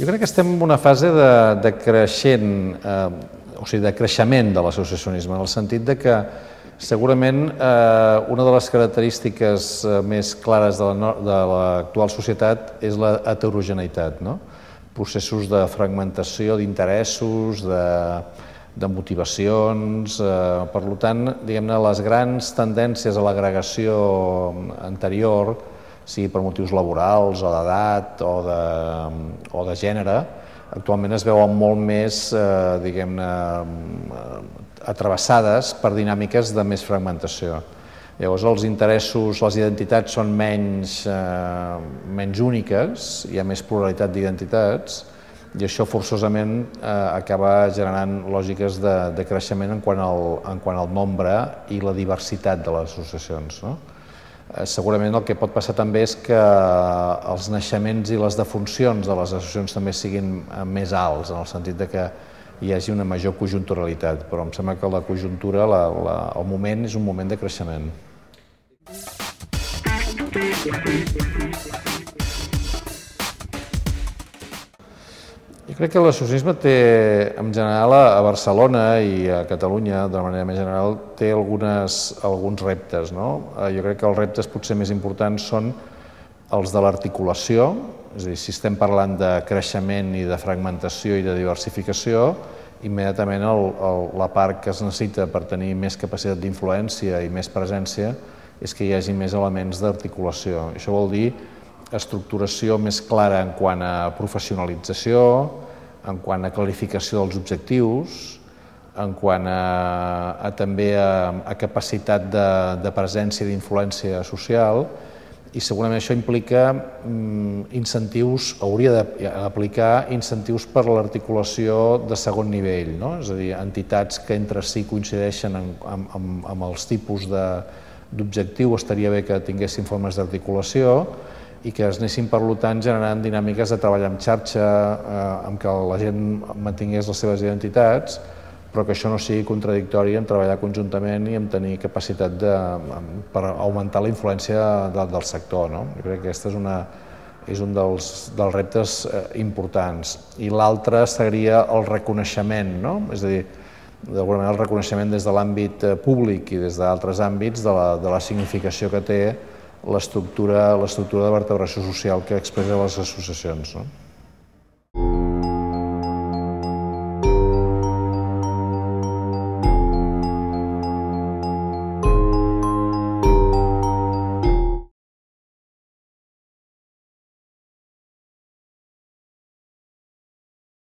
Jo crec que estem en una fase de creixent, o sigui, de creixement de l'associacionisme, en el sentit de que segurament una de les característiques més clares de l'actual societat és la heterogeneïtat, no? Processos de fragmentació d'interessos, de motivacions. Per tant, diguem-ne, les grans tendències a l'agregació anterior, sigui per motius laborals o d'edat o de gènere, actualment es veuen molt més, diguem-ne, atravessades per dinàmiques de més fragmentació. Llavors els interessos, les identitats són menys úniques, hi ha més pluralitat d'identitats i això forçosament acaba generant lògiques de creixement en quant al nombre i la diversitat de les associacions. Segurament el que pot passar també és que els naixements i les defuncions de les associacions també siguin més alts, en el sentit que hi hagi una major conjunturalitat, però em sembla que la conjuntura, el moment, és un moment de creixement. Jo crec que l'associacionisme té, en general, a Barcelona i a Catalunya, d'una manera més general, té alguns reptes. Jo crec que els reptes potser més importants són els de l'articulació, és a dir, si estem parlant de creixement i de fragmentació i de diversificació, immediatament la part que es necessita per tenir més capacitat d'influència i més presència és que hi hagi més elements d'articulació. Això vol dir estructuració més clara en quant a professionalització, en quant a clarificació dels objectius, en quant a també a capacitat de presència i d'influència social, i segurament això implica incentius, hauria d'aplicar incentius per a l'articulació de segon nivell, és a dir, entitats que entre si coincideixen amb els tipus d'objectiu, estaria bé que tinguessin formes d'articulació i que es anessin, per tant, generant dinàmiques de treball en xarxa amb què la gent mantingués les seves identitats, però que això no sigui contradictori en treballar conjuntament i en tenir capacitat per augmentar la influència del sector. Jo crec que aquest és un dels reptes importants. I l'altre seria el reconeixement, és a dir, d'alguna manera el reconeixement des de l'àmbit públic i des d'altres àmbits de la significació que té l'estructura de vertebració social que expressa les associacions.